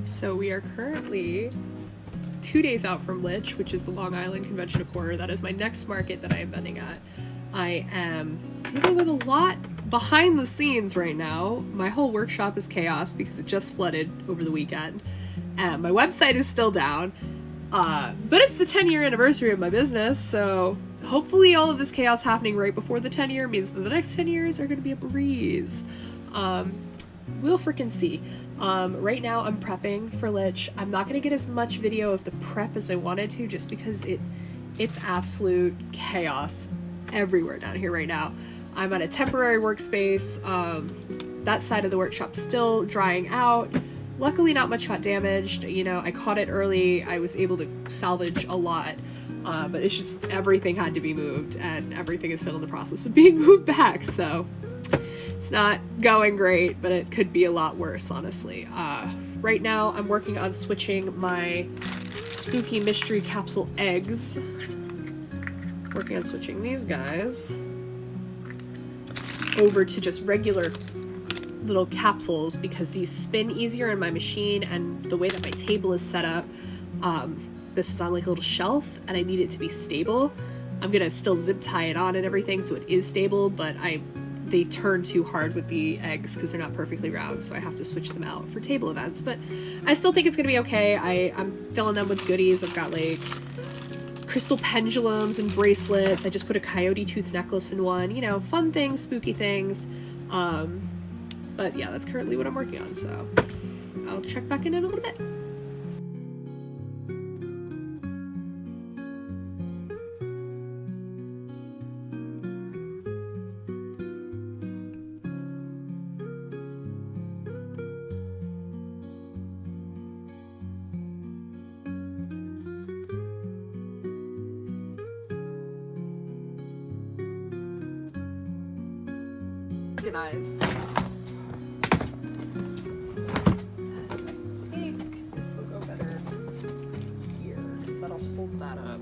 So we are currently 2 days out from LICH, which is the Long Island Convention of Horror. That is my next market that I am vending at. I am dealing with a lot behind the scenes right now. My whole workshop is chaos because it just flooded over the weekend. My website is still down, but it's the 10-year anniversary of my business, so hopefully all of this chaos happening right before the 10 year means that the next 10 years are going to be a breeze. We'll frickin' see. Right now I'm prepping for LICH. I'm not gonna get as much video of the prep as I wanted to just because it's absolute chaos everywhere down here right now. I'm at a temporary workspace. That side of the workshop's still drying out. Luckily not much got damaged. You know, I caught it early. I was able to salvage a lot. But it's just everything had to be moved and everything is still in the process of being moved back, so it's not going great, but it could be a lot worse, honestly. Right now, I'm working on switching my spooky mystery capsule eggs. Working on switching these guys over to just regular little capsules because these spin easier in my machine, and the way that my table is set up, this is on like a little shelf, and I need it to be stable. I'm gonna still zip tie it on and everything so it is stable, but they turn too hard with the eggs because they're not perfectly round, so I have to switch them out for table events. But I still think it's gonna be okay. I'm filling them with goodies. I've got like crystal pendulums and bracelets. I just put a coyote tooth necklace in one, you know, fun things, spooky things. But yeah, that's currently what I'm working on, so I'll check back in a little bit. Organize. I think this will go better here because that'll hold that up.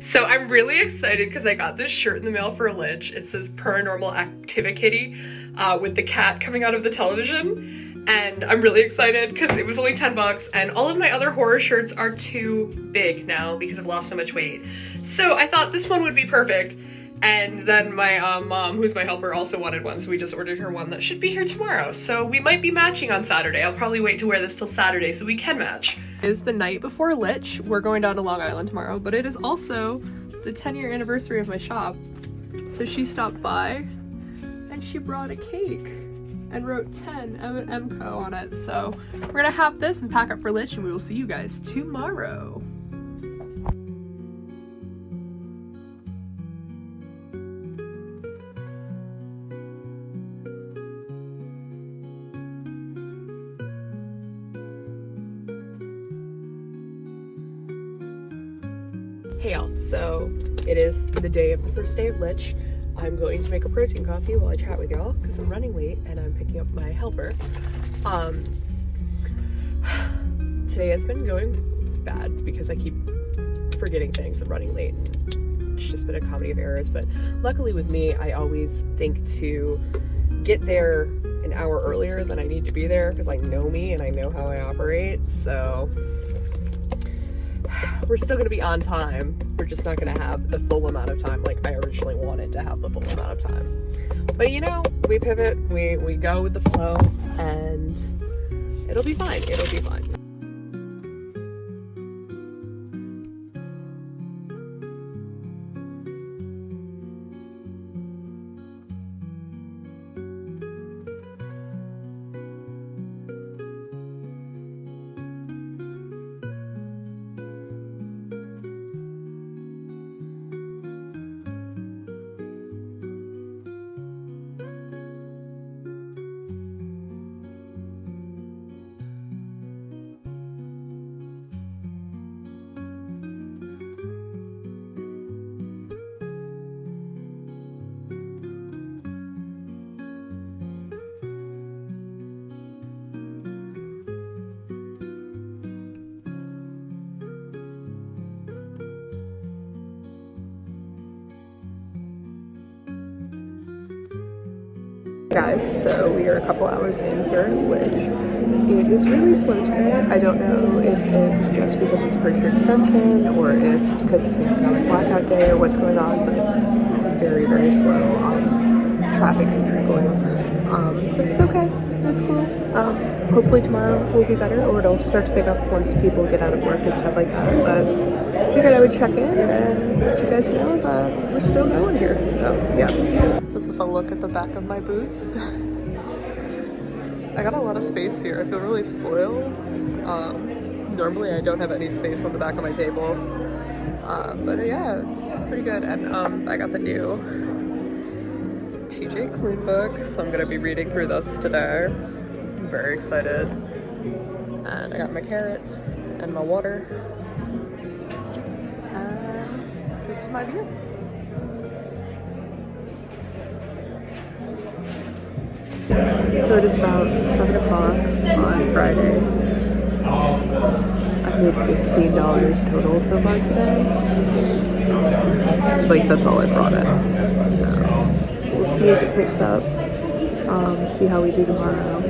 So I'm really excited because I got this shirt in the mail for LICH. It says Paranormal Activity with the cat coming out of the television. And I'm really excited because it was only 10 bucks, and all of my other horror shirts are too big now because I've lost so much weight. So I thought this one would be perfect. And then my mom, who's my helper, also wanted one, so we just ordered her one that should be here tomorrow. So we might be matching on Saturday. I'll probably wait to wear this till Saturday so we can match. It is the night before LICH. We're going down to Long Island tomorrow, but it is also the 10-year anniversary of my shop. So she stopped by and she brought a cake and wrote 10 MCO on it. So we're gonna have this and pack up for LICH, and we will see you guys tomorrow. Hey y'all, so it is the day of the first day of LICH. I'm going to make a protein coffee while I chat with y'all because I'm running late and I'm picking up my helper. Today has been going bad because I keep forgetting things and running late. It's just been a comedy of errors, but luckily with me, I always think to get there an hour earlier than I need to be there because I know me and I know how I operate, so we're still gonna be on time. We're just not gonna have the full amount of time like I originally wanted to have the full amount of time. But you know, we pivot, we go with the flow, and it'll be fine, it'll be fine. Guys, so we are a couple hours in here at LICH. It is really slow today. I don't know if it's just because it's a first year convention or if it's because it's the economic blackout day or what's going on, but it's very, very slow. Traffic and trickling. But it's okay. It's cool. Hopefully tomorrow will be better, or it'll start to pick up once people get out of work and stuff like that. But I figured I would check in and let you guys know that we're still going here. So, yeah. This is a look at the back of my booth. I got a lot of space here. I feel really spoiled. Normally I don't have any space on the back of my table. But yeah, it's pretty good. And I got the new TJ Klune book, so I'm gonna be reading through this today. I'm very excited. And I got my carrots and my water. And this is my view. So it is about 7 o'clock on Friday. I've made $15 total so far today. Like, that's all I brought in. So we'll see if it picks up, see how we do tomorrow.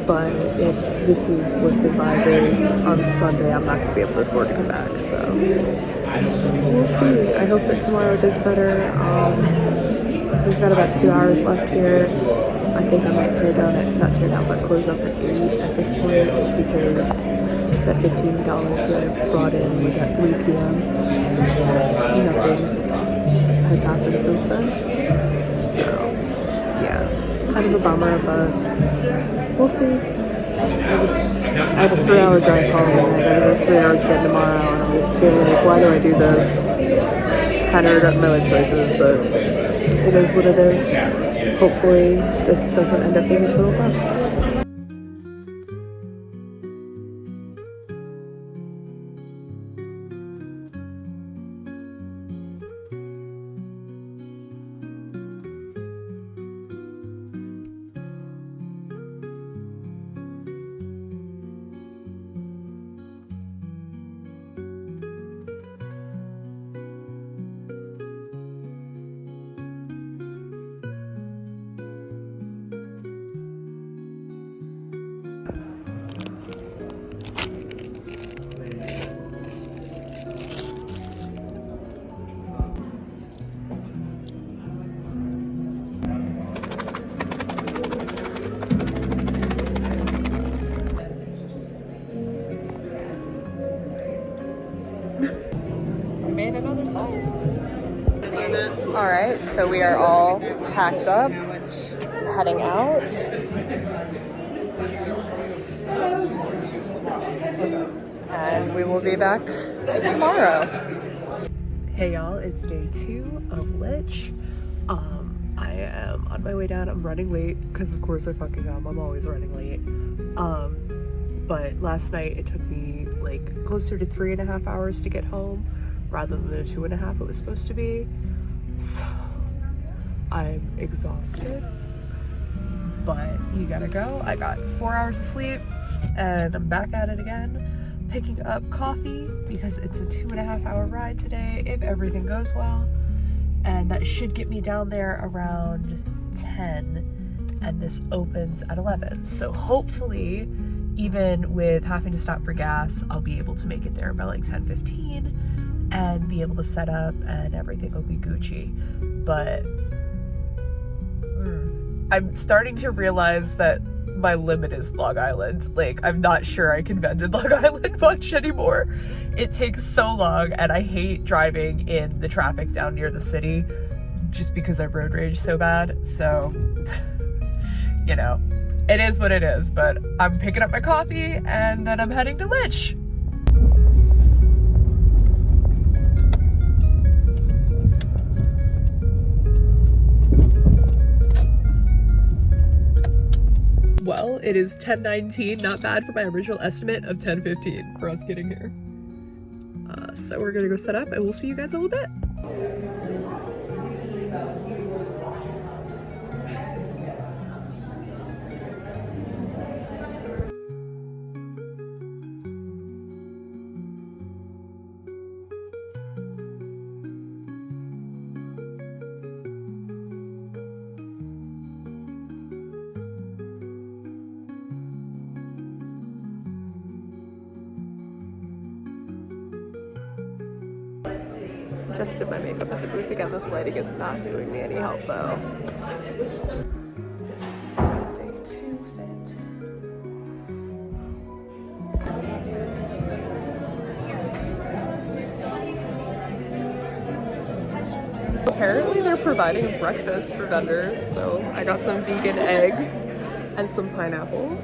But if this is what the vibe is on Sunday, I'm not going to be able to afford to come back. So we'll see. I hope that tomorrow does better. We've got about 2 hours left here. I think I might but close up at 8 at this point, just because that $15 that I brought in was at 3 p.m. Nothing has happened since then. So, yeah, kind of a bummer, but we'll see. I have a 3-hour drive home, and I gotta go 3 hours again tomorrow, and I'm just feeling like, why do I do this? Kind of regret my life choices, but it is what it is. Hopefully this doesn't end up being a total bust. Made another sign. Alright, so we are all packed up, heading out. And we will be back tomorrow. Hey y'all, it's day 2 of LICH. I am on my way down. I'm running late because of course I fucking am. I'm always running late. But last night it took me like closer to 3.5 hours to get home, rather than the 2.5 it was supposed to be. So I'm exhausted, but you gotta go. I got 4 hours of sleep and I'm back at it again, picking up coffee because it's a 2.5 hour ride today if everything goes well, and that should get me down there around 10, and this opens at 11. So hopefully, even with having to stop for gas, I'll be able to make it there by like 10:15 and be able to set up and everything will be Gucci. But I'm starting to realize that my limit is Long Island. Like, I'm not sure I can vend in Long Island much anymore. It takes so long, and I hate driving in the traffic down near the city just because I road rage so bad. So, you know, it is what it is, but I'm picking up my coffee and then I'm heading to LICH. Well, it is 10:19, not bad for my original estimate of 10:15 for us getting here. So we're gonna go set up and we'll see you guys in a little bit. Just did my makeup at the booth again. This lighting is not doing me any help though. This is day 2 fit. Apparently they're providing breakfast for vendors, so I got some vegan eggs and some pineapple.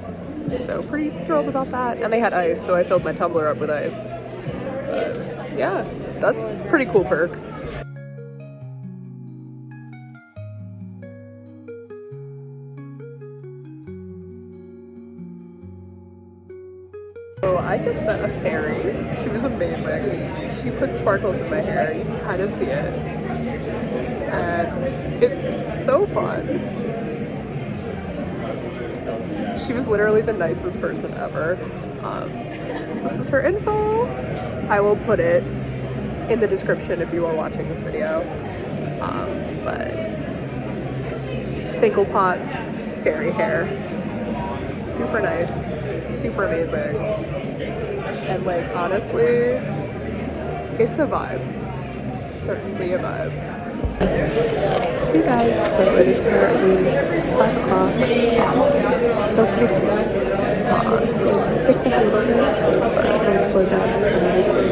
So pretty thrilled about that. And they had ice, so I filled my tumbler up with ice. Yeah, that's a pretty cool perk. So I just met a fairy. She was amazing. She put sparkles in my hair. You can kind of see it. And it's so fun. She was literally the nicest person ever. This is her info. I will put it in the description if you are watching this video. But Spinkle Pots, fairy hair. Super nice, super amazing. And like, honestly, it's a vibe. Certainly a vibe. Hey guys, so it is currently 5 o'clock. It's still pretty sleepy. Just picked up a little bit, but I'm going to slow down tremendously.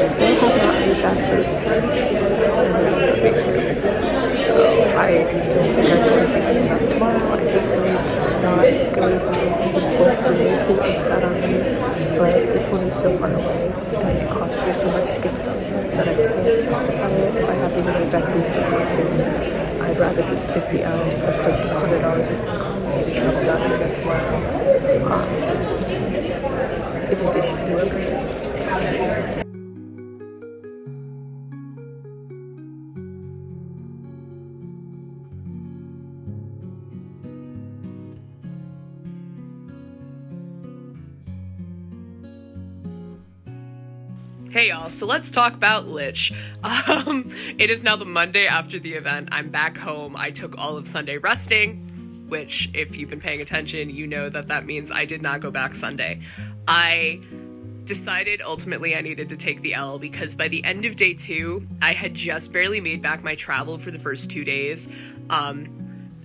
Still have not made that move, and it is a big too. So I don't think I'm going to be coming back tomorrow. I definitely not going to meetings for both the days they reached out on me, but this one is so far away, and it costs me so much to get to come here that I can't justify it if I have even made back move to day 2. I'd rather just take the L and put $100 is going to cost me to travel down here again tomorrow. In addition to other things. Hey y'all, so let's talk about LICH. It is now the Monday after the event. I'm back home. I took all of Sunday resting, which if you've been paying attention, you know that that means I did not go back Sunday. I decided ultimately I needed to take the L because by the end of day 2, I had just barely made back my travel for the first 2 days.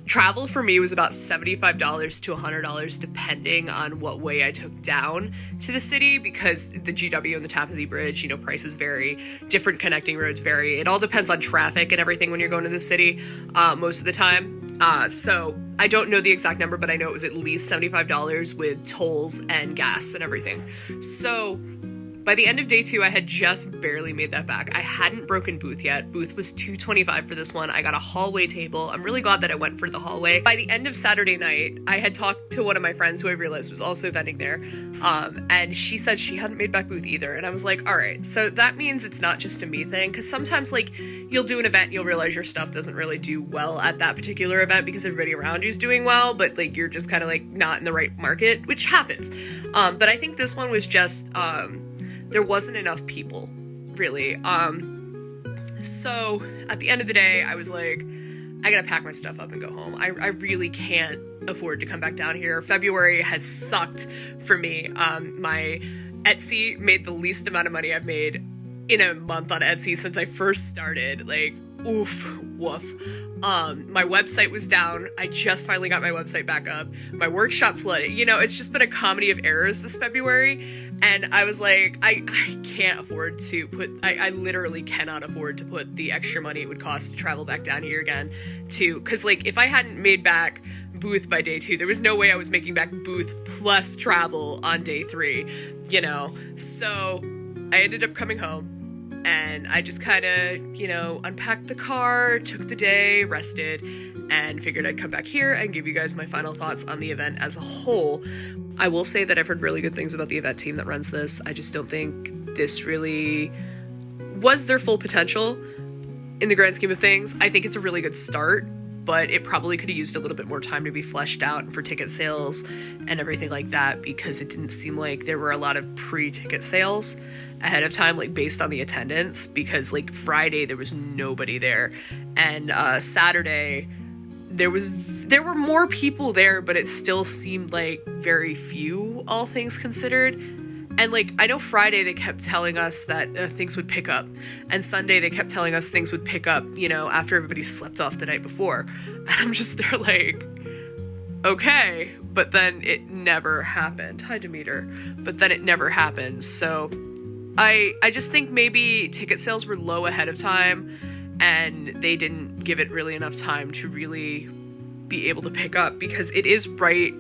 Travel for me was about $75 to $100 depending on what way I took down to the city because the GW and the Tappan Zee Bridge, you know, prices vary, different connecting roads vary. It all depends on traffic and everything when you're going to the city most of the time. So I don't know the exact number, but I know it was at least $75 with tolls and gas and everything. So by the end of day 2, I had just barely made that back. I hadn't broken booth yet. Booth was $225 for this one. I got a hallway table. I'm really glad that I went for the hallway. By the end of Saturday night, I had talked to one of my friends who I realized was also vending there. And she said she hadn't made back booth either. And I was like, all right, so that means it's not just a me thing. Cause sometimes like you'll do an event and you'll realize your stuff doesn't really do well at that particular event because everybody around you is doing well, but like you're just kind of like not in the right market, which happens. But I think this one was just, there wasn't enough people, really. So at the end of the day, I was like, I gotta pack my stuff up and go home. I really can't afford to come back down here. February has sucked for me. My Etsy made the least amount of money I've made in a month on Etsy since I first started. Like, oof, woof. My website was down. I just finally got my website back up. My workshop flooded. You know, it's just been a comedy of errors this February. And I was like, I can't afford to I literally cannot afford to put the extra money it would cost to travel back down here again cause like if I hadn't made back booth by day 2, there was no way I was making back booth plus travel on day 3, you know? So I ended up coming home. And I just kind of, you know, unpacked the car, took the day, rested, and figured I'd come back here and give you guys my final thoughts on the event as a whole. I will say that I've heard really good things about the event team that runs this. I just don't think this really was their full potential in the grand scheme of things. I think it's a really good start, but it probably could have used a little bit more time to be fleshed out and for ticket sales and everything like that because it didn't seem like there were a lot of pre-ticket sales ahead of time, like based on the attendance, because like Friday there was nobody there, and Saturday there were more people there, but it still seemed like very few, all things considered. And, like, I know Friday they kept telling us that things would pick up. And Sunday they kept telling us things would pick up, you know, after everybody slept off the night before. And I'm just there like, okay. But then it never happened. Hi, Demeter. But then it never happened. So I just think maybe ticket sales were low ahead of time. And they didn't give it really enough time to really be able to pick up. Because it is right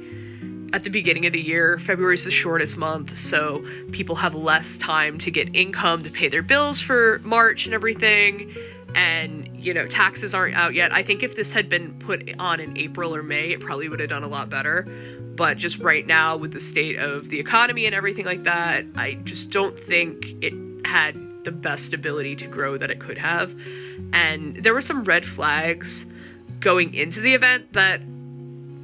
at the beginning of the year. February is the shortest month, so people have less time to get income to pay their bills for March and everything, and, you know, taxes aren't out yet. I think if this had been put on in April or May, it probably would have done a lot better, but just right now, with the state of the economy and everything like that, I just don't think it had the best ability to grow that it could have, and there were some red flags going into the event that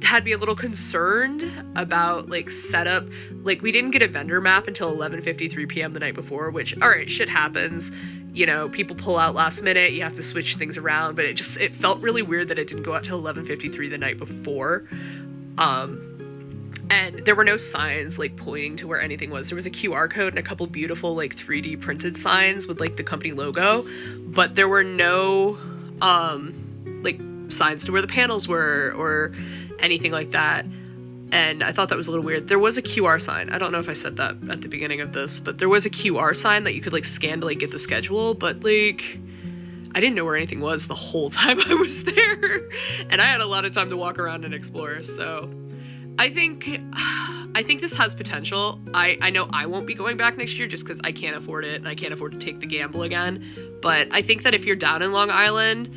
had me a little concerned about, like, setup. Like, we didn't get a vendor map until 11:53 p.m. the night before, which, alright, shit happens. You know, people pull out last minute, you have to switch things around, but it felt really weird that it didn't go out till 11:53 the night before. And there were no signs, like, pointing to where anything was. There was a QR code and a couple beautiful, like, 3D printed signs with, like, the company logo, but there were no, like, signs to where the panels were, or anything like that, and I thought that was a little weird. There was a QR sign. I don't know if I said that at the beginning of this, but there was a QR sign that you could, like, scan to, like, get the schedule, but, like, I didn't know where anything was the whole time I was there, and I had a lot of time to walk around and explore, so I think this has potential. I know I won't be going back next year just because I can't afford it, and I can't afford to take the gamble again, but I think that if you're down in Long Island,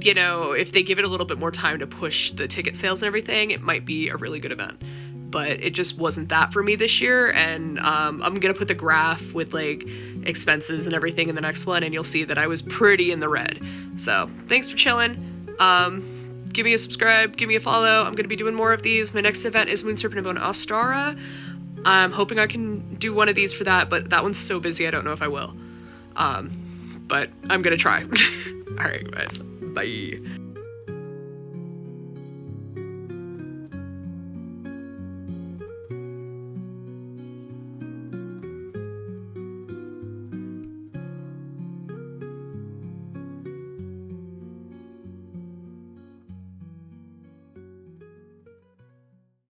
you know, if they give it a little bit more time to push the ticket sales and everything, it might be a really good event. But it just wasn't that for me this year, and I'm gonna put the graph with, like, expenses and everything in the next one, and you'll see that I was pretty in the red. So, thanks for chilling. Give me a subscribe, give me a follow. I'm gonna be doing more of these. My next event is Moon Serpent of Ostara. I'm hoping I can do one of these for that, but that one's so busy I don't know if I will. But I'm gonna try. Alright, guys. Bye.